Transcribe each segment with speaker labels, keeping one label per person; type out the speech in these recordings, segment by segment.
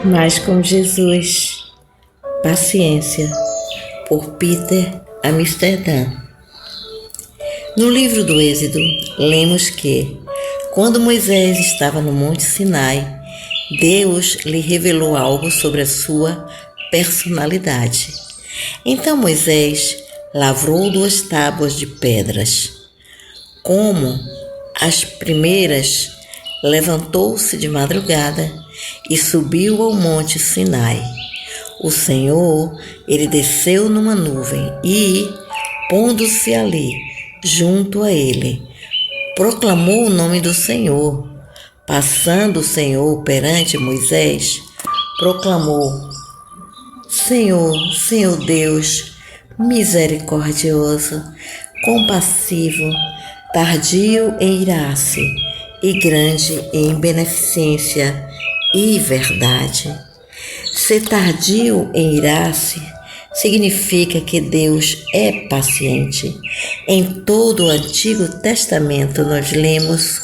Speaker 1: Mas com Jesus, paciência, por Peter Amsterdam. No livro do Êxodo, lemos que, quando Moisés estava no Monte Sinai, Deus lhe revelou algo sobre a sua personalidade. Então Moisés lavrou 2 tábuas de pedras. Como as primeiras, levantou-se de madrugada e subiu ao Monte Sinai. O Senhor, ele desceu numa nuvem e, pondo-se ali, junto a ele, proclamou o nome do Senhor. Passando o Senhor perante Moisés, proclamou: Senhor, Senhor Deus, misericordioso, compassivo, tardio em irar-se e grande em beneficência e verdade. Ser tardio em irar-se significa que Deus é paciente. Em todo o Antigo Testamento nós lemos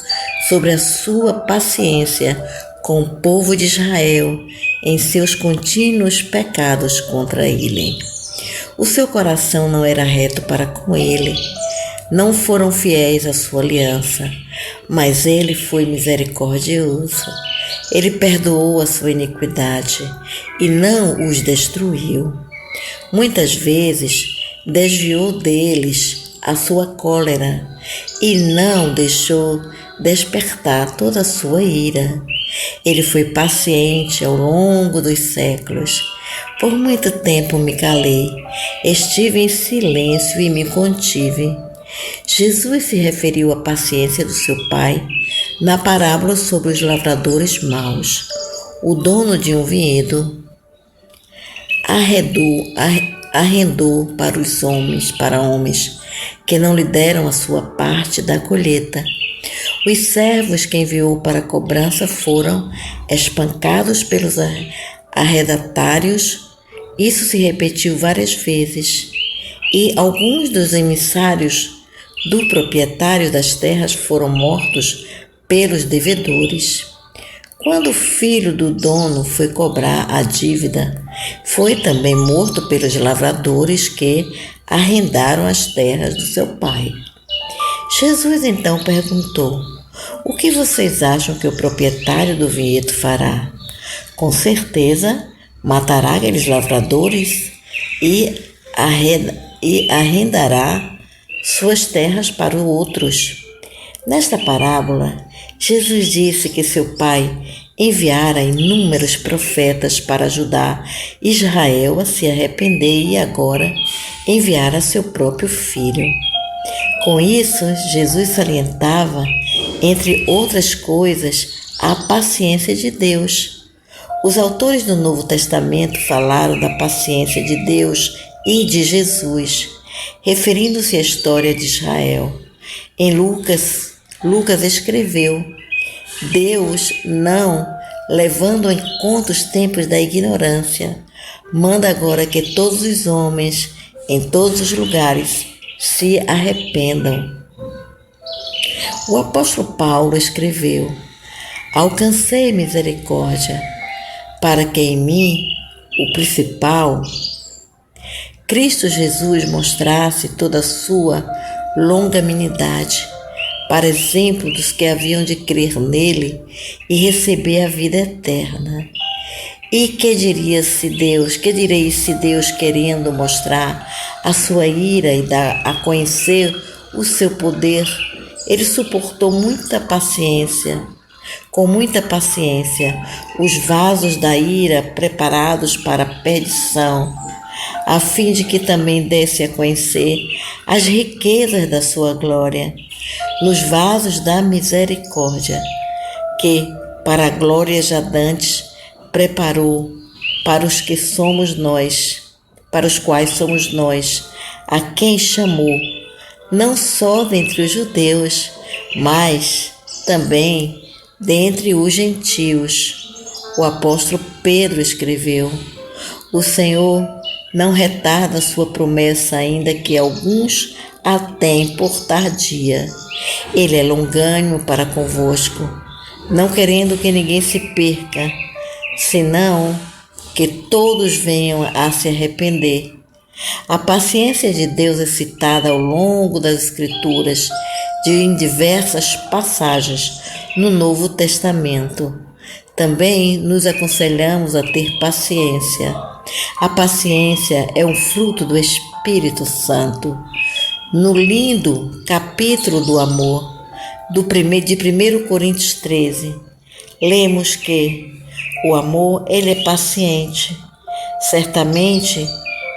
Speaker 1: sobre a sua paciência com o povo de Israel em seus contínuos pecados contra ele. O seu coração não era reto para com ele, não foram fiéis à sua aliança, mas ele foi misericordioso. Ele perdoou a sua iniquidade e não os destruiu. Muitas vezes desviou deles a sua cólera e não deixou despertar toda a sua ira. Ele foi paciente ao longo dos séculos. Por muito tempo me calei, estive em silêncio e me contive. Jesus se referiu à paciência do seu pai na parábola sobre os maus. O dono de um vinhedo arrendou para homens que não lhe deram a sua parte da colheita. Os servos que enviou para a cobrança foram espancados pelos arrendatários. Isso se repetiu várias vezes. E alguns dos emissários do proprietário das terras foram mortos pelos devedores. Quando o filho do dono foi cobrar a dívida, foi também morto pelos lavradores que arrendaram as terras do seu pai. Jesus então perguntou: o que vocês acham que o proprietário do vinhedo fará? Com certeza matará aqueles lavradores e arrendará suas terras para outros. Nesta parábola, Jesus disse que seu pai enviara inúmeros profetas para ajudar Israel a se arrepender e agora enviara seu próprio filho. Com isso, Jesus salientava, entre outras coisas, a paciência de Deus. Os autores do Novo Testamento falaram da paciência de Deus e de Jesus, referindo-se à história de Israel. Em Lucas escreveu: Deus, não levando em conta os tempos da ignorância, manda agora que todos os homens, em todos os lugares, se arrependam. O apóstolo Paulo escreveu: alcancei misericórdia, para que em mim, o principal, Cristo Jesus mostrasse toda a sua longanimidade, para exemplo dos que haviam de crer nele e receber a vida eterna. E que direi se Deus, querendo mostrar a sua ira e dar a conhecer o seu poder, ele suportou com muita paciência, os vasos da ira preparados para a perdição, a fim de que também desse a conhecer as riquezas da sua glória, nos vasos da misericórdia, que, para a glória já dantes, preparou para os quais somos nós, a quem chamou, não só dentre os judeus, mas também dentre os gentios. O apóstolo Pedro escreveu: o Senhor não retarda sua promessa, ainda que alguns a têm por tardia. Ele é longânimo para convosco, não querendo que ninguém se perca, senão que todos venham a se arrepender. A paciência de Deus é citada ao longo das Escrituras em diversas passagens no Novo Testamento. Também nos aconselhamos a ter paciência. A paciência é um fruto do Espírito Santo. No lindo capítulo do amor de 1 Coríntios 13, lemos que o amor ele é paciente. Certamente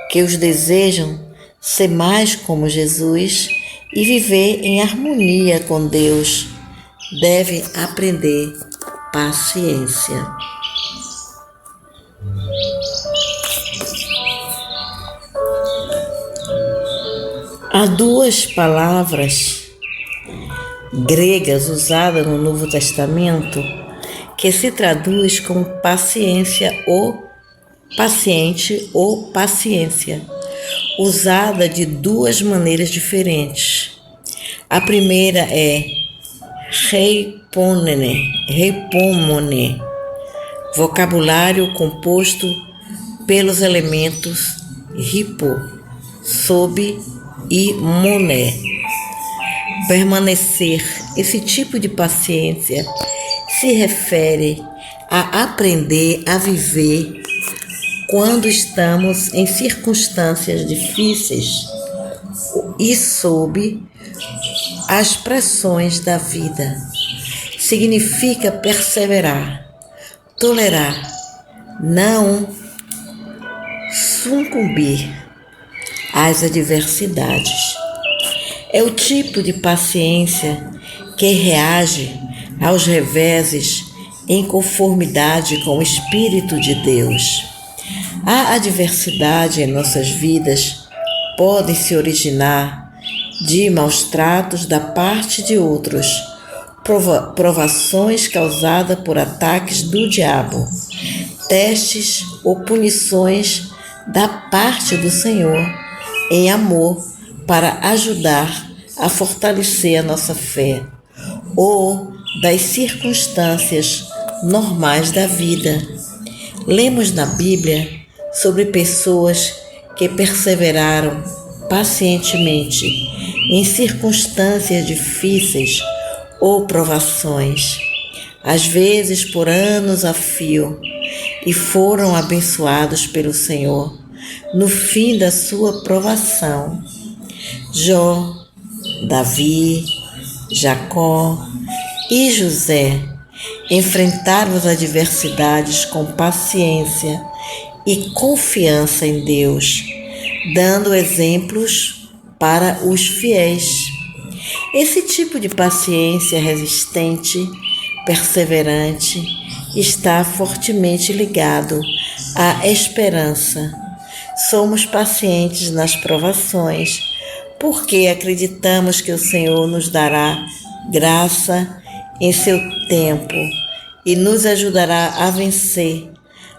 Speaker 1: que os desejam ser mais como Jesus e viver em harmonia com Deus devem aprender paciência. Há duas palavras gregas usadas no Novo Testamento que se traduz como paciência ou paciente ou paciência, usada de duas maneiras diferentes. A primeira é reipomone, vocabulário composto pelos elementos hipo, sob e moné. Permanecer. Esse tipo de paciência se refere a aprender a viver quando estamos em circunstâncias difíceis e sob as pressões da vida. Significa perseverar, tolerar, não sucumbir às adversidades. É o tipo de paciência que reage aos reveses em conformidade com o Espírito de Deus. A adversidade em nossas vidas pode se originar de maus tratos da parte de outros, provações causadas por ataques do diabo, testes ou punições da parte do Senhor em amor para ajudar a fortalecer a nossa fé, ou das circunstâncias normais da vida. Lemos na Bíblia sobre pessoas que perseveraram pacientemente em circunstâncias difíceis ou provações, às vezes por anos a fio, e foram abençoados pelo Senhor no fim da sua provação. Jó, Davi, Jacó e José enfrentaram as adversidades com paciência e confiança em Deus, dando exemplos para os fiéis. Esse tipo de paciência resistente, perseverante, está fortemente ligado à esperança. Somos pacientes nas provações, porque acreditamos que o Senhor nos dará graça em seu tempo e nos ajudará a vencer,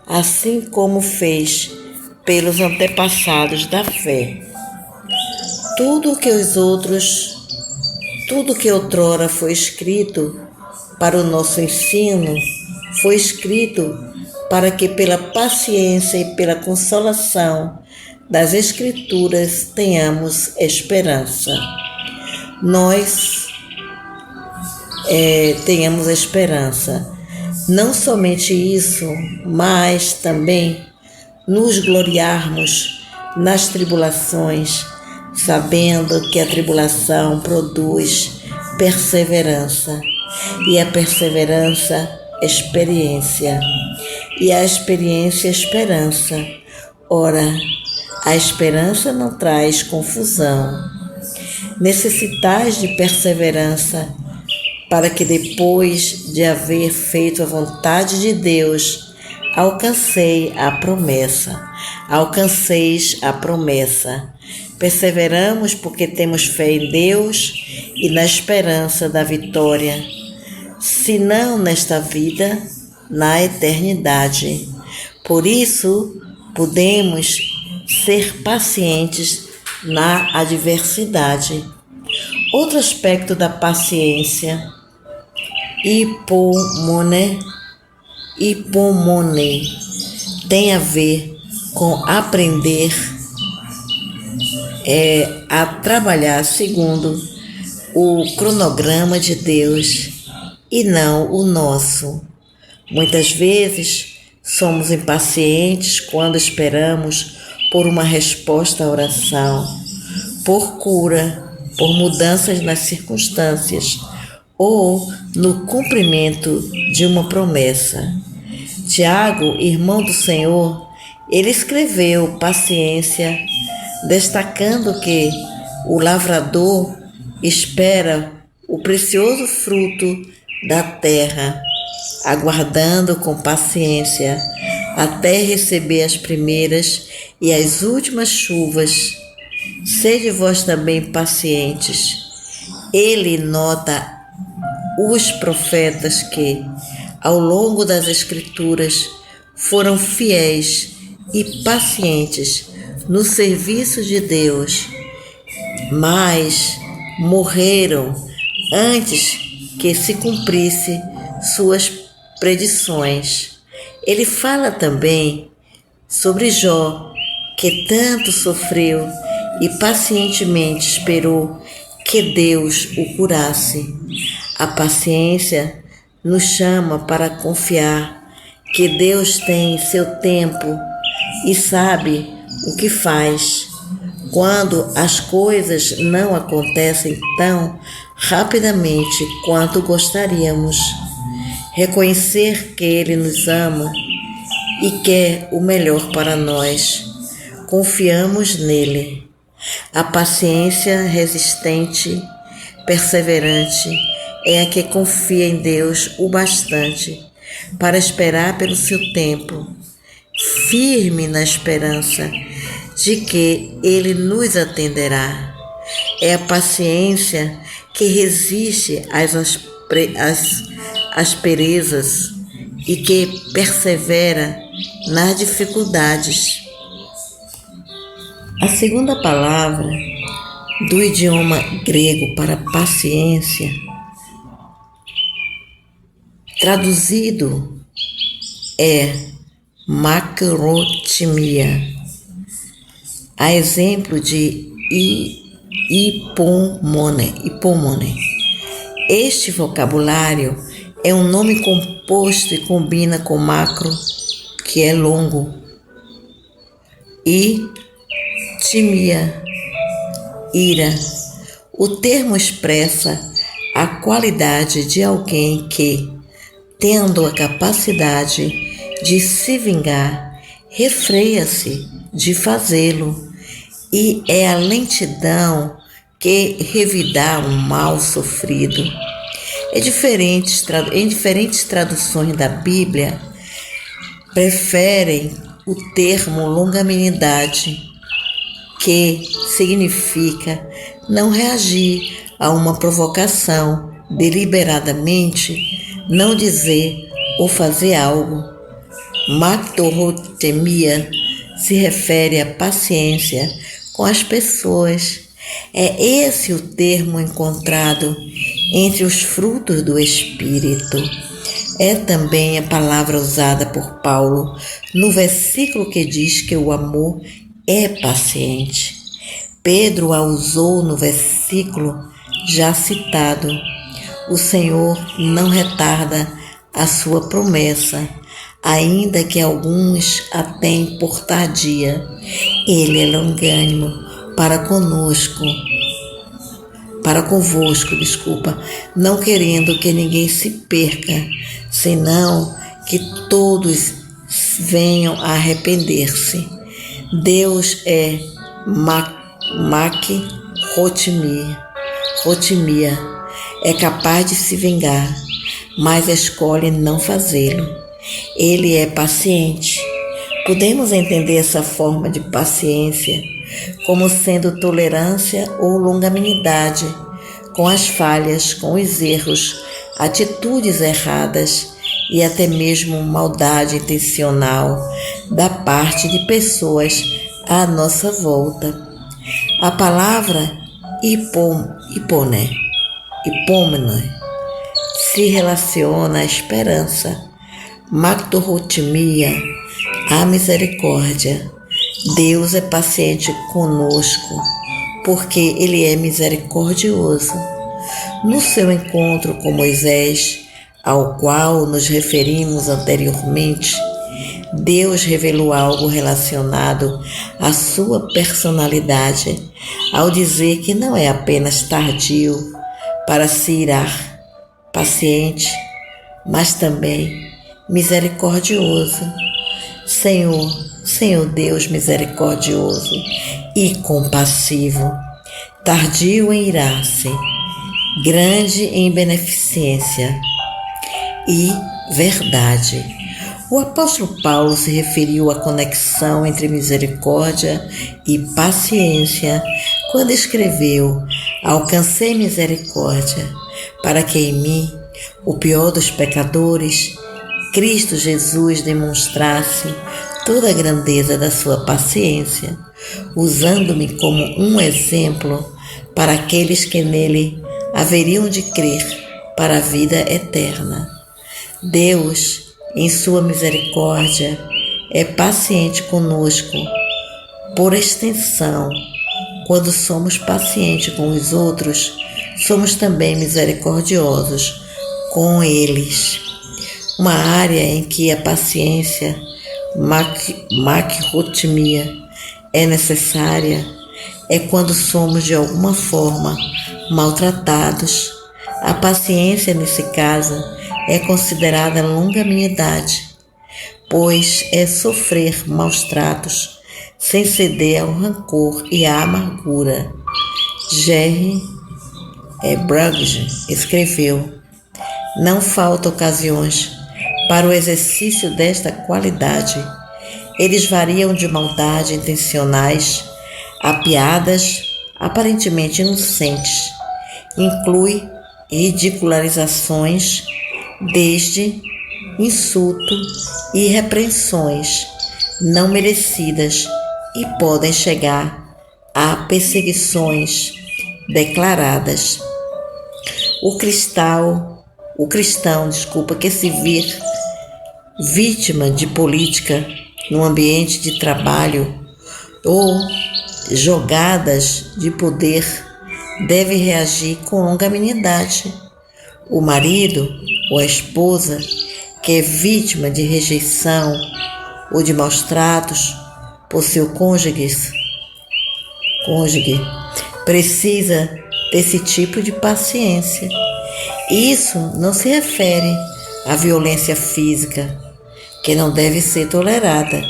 Speaker 1: assim como fez pelos antepassados da fé. Tudo que outrora foi escrito para o nosso ensino, foi escrito para que pela paciência e pela consolação das Escrituras tenhamos esperança. Nós tenhamos esperança. Não somente isso, mas também nos gloriarmos nas tribulações, sabendo que a tribulação produz perseverança, e a perseverança, experiência, e a experiência, esperança. Ora, a esperança não traz confusão. Necessitais de perseverança, para que depois de haver feito a vontade de Deus, alcanceis a promessa. Perseveramos porque temos fé em Deus e na esperança da vitória, se não nesta vida, na eternidade. Por isso, podemos ser pacientes na adversidade. Outro aspecto da paciência, hipomone, hipomone tem a ver com aprender a trabalhar segundo o cronograma de Deus e não o nosso. Muitas vezes somos impacientes quando esperamos por uma resposta à oração, por cura, por mudanças nas circunstâncias ou no cumprimento de uma promessa. Tiago, irmão do Senhor, ele escreveu paciência, destacando que o lavrador espera o precioso fruto da terra, aguardando com paciência até receber as primeiras e as últimas chuvas. Sede vós também pacientes. Ele nota os profetas que, ao longo das Escrituras, foram fiéis e pacientes no serviço de Deus, mas morreram antes que se cumprisse suas predições. Ele fala também sobre Jó, que tanto sofreu e pacientemente esperou que Deus o curasse. A paciência nos chama para confiar que Deus tem seu tempo e sabe o que faz. Quando as coisas não acontecem tão rapidamente quanto gostaríamos, reconhecer que Ele nos ama e quer o melhor para nós. Confiamos nele. A paciência resistente, perseverante, é a que confia em Deus o bastante para esperar pelo seu tempo, firme na esperança de que Ele nos atenderá. É a paciência que resiste às asperezas e que persevera nas dificuldades. A segunda palavra do idioma grego para paciência, traduzido, é macrotimia, a exemplo de hipomone. Este vocabulário é um nome composto e combina com macro, que é longo, e timia, ira. O termo expressa a qualidade de alguém que, tendo a capacidade de se vingar, refreia-se de fazê-lo, e é a lentidão que revidar um mal sofrido. Em diferentes traduções da Bíblia, preferem o termo longanimidade, que significa não reagir a uma provocação deliberadamente, não dizer ou fazer algo. Macrotimia se refere à paciência com as pessoas. É esse o termo encontrado entre os frutos do Espírito. É também a palavra usada por Paulo no versículo que diz que o amor é paciente. Pedro a usou no versículo já citado. O Senhor não retarda a sua promessa, ainda que alguns a tenham por tardia. Ele é longânimo para convosco, não querendo que ninguém se perca, senão que todos venham a arrepender-se. Deus é rotimia, é capaz de se vingar, mas escolhe não fazê-lo. Ele é paciente. Podemos entender essa forma de paciência como sendo tolerância ou longanimidade com as falhas, com os erros, atitudes erradas e até mesmo maldade intencional da parte de pessoas à nossa volta. A palavra hipomone se relaciona à esperança, macrotimia, a misericórdia. Deus é paciente conosco, porque Ele é misericordioso. No seu encontro com Moisés, ao qual nos referimos anteriormente, Deus revelou algo relacionado à sua personalidade, ao dizer que não é apenas tardio para se irar, paciente, mas também misericordioso. Senhor Deus misericordioso e compassivo, tardio em irar-se, grande em beneficência e verdade. O apóstolo Paulo se referiu à conexão entre misericórdia e paciência quando escreveu: alcancei misericórdia, para que em mim, o pior dos pecadores, Cristo Jesus demonstrasse toda a grandeza da sua paciência, usando-me como um exemplo para aqueles que nele haveriam de crer para a vida eterna. Deus, em sua misericórdia, é paciente conosco. Por extensão, quando somos pacientes com os outros, somos também misericordiosos com eles. Uma área em que a paciência, macrotimia, é necessária é quando somos de alguma forma maltratados. A paciência, nesse caso, é considerada longanimidade, pois é sofrer maus tratos sem ceder ao rancor e à amargura. Jerry Brugge escreveu: não faltam ocasiões para o exercício desta qualidade. Eles variam de maldade intencionais a piadas aparentemente inocentes. Inclui ridicularizações, desde insulto e repreensões não merecidas, e podem chegar a perseguições declaradas. O cristão que se vir vítima de política no ambiente de trabalho ou jogadas de poder deve reagir com longanimidade. O marido ou a esposa que é vítima de rejeição ou de maus tratos por seu cônjuge precisa desse tipo de paciência. Isso não se refere à violência física, que não deve ser tolerada.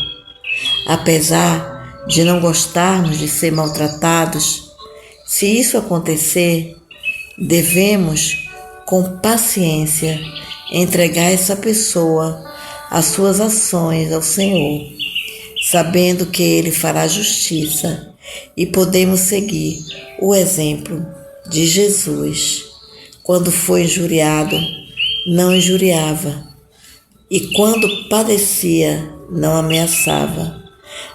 Speaker 1: Apesar de não gostarmos de ser maltratados, se isso acontecer, devemos, com paciência, entregar essa pessoa as suas ações ao Senhor, sabendo que Ele fará justiça, e podemos seguir o exemplo de Jesus. Quando foi injuriado, não injuriava, e quando padecia, não ameaçava.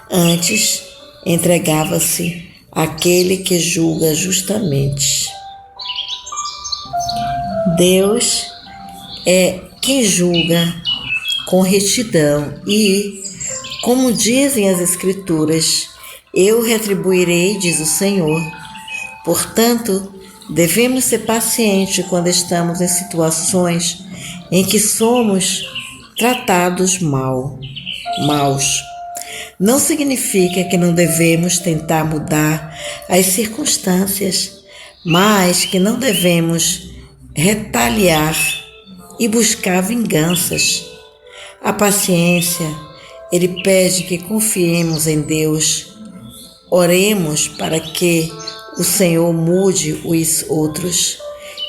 Speaker 1: Antes, entregava-se àquele que julga justamente. Deus é quem julga com retidão e, como dizem as Escrituras, eu retribuirei, diz o Senhor. Portanto, devemos ser pacientes quando estamos em situações em que somos tratados maus. Não significa que não devemos tentar mudar as circunstâncias, mas que não devemos retaliar e buscar vinganças. A paciência, Ele pede que confiemos em Deus. Oremos para que o Senhor mude os outros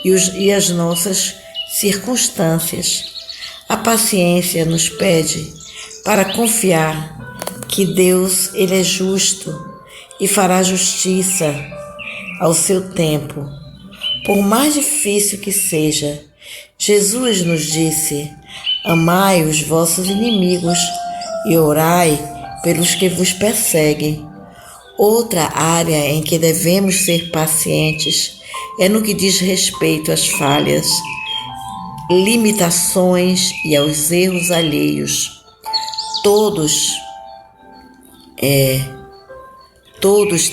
Speaker 1: e as nossas circunstâncias. A paciência nos pede para confiar que Deus, Ele é justo e fará justiça ao seu tempo. Por mais difícil que seja, Jesus nos disse: amai os vossos inimigos e orai pelos que vos perseguem. Outra área em que devemos ser pacientes é no que diz respeito às falhas limitações e aos erros alheios. Todos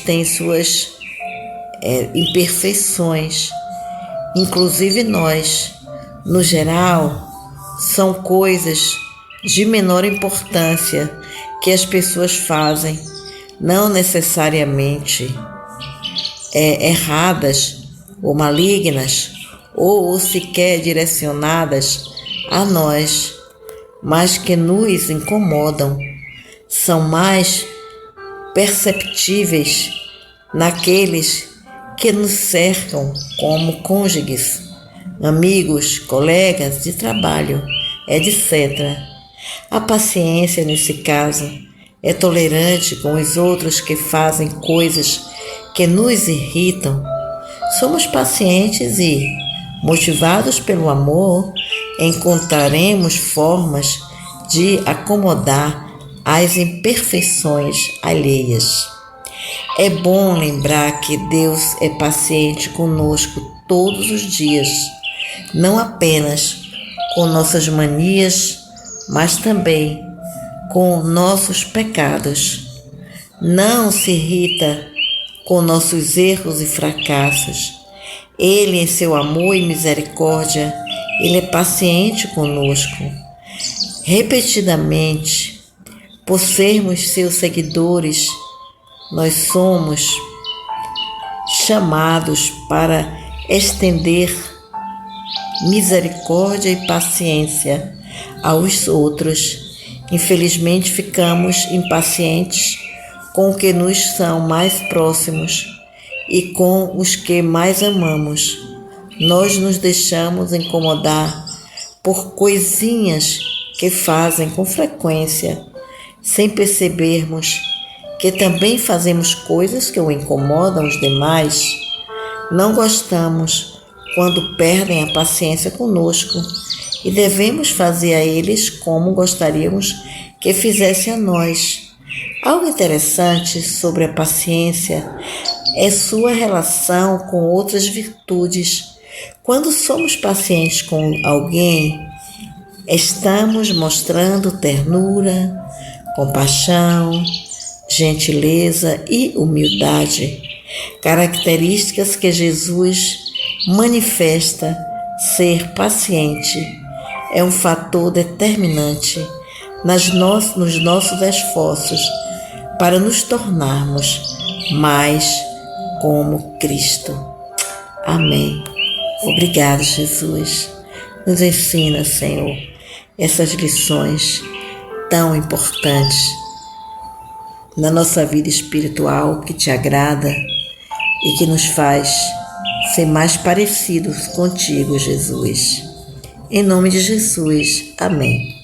Speaker 1: têm suas imperfeições, inclusive nós. No geral, são coisas de menor importância que as pessoas fazem, não necessariamente erradas ou malignas ou sequer direcionadas a nós, mas que nos incomodam. São mais perceptíveis naqueles que nos cercam, como cônjuges, amigos, colegas de trabalho, etc. A paciência, nesse caso, é tolerante com os outros que fazem coisas que nos irritam. Somos pacientes e, motivados pelo amor, encontraremos formas de acomodar as imperfeições alheias. É bom lembrar que Deus é paciente conosco todos os dias, não apenas com nossas manias, mas também com nossos pecados. Não se irrita com nossos erros e fracassos. Ele, em seu amor e misericórdia, Ele é paciente conosco. Repetidamente, por sermos seus seguidores, nós somos chamados para estender misericórdia e paciência aos outros. Infelizmente, ficamos impacientes com os que nos são mais próximos e com os que mais amamos. Nós nos deixamos incomodar por coisinhas que fazem com frequência, sem percebermos que também fazemos coisas que o incomodam os demais. Não gostamos quando perdem a paciência conosco e devemos fazer a eles como gostaríamos que fizessem a nós. Algo interessante sobre a paciência é sua relação com outras virtudes. Quando somos pacientes com alguém, estamos mostrando ternura, compaixão, gentileza e humildade, características que Jesus manifesta. Ser paciente é um fator determinante nos nossos esforços para nos tornarmos mais como Cristo. Amém. Obrigado, Jesus. Nos ensina, Senhor, essas lições tão importantes na nossa vida espiritual, que te agrada e que nos faz ser mais parecidos contigo, Jesus. Em nome de Jesus. Amém.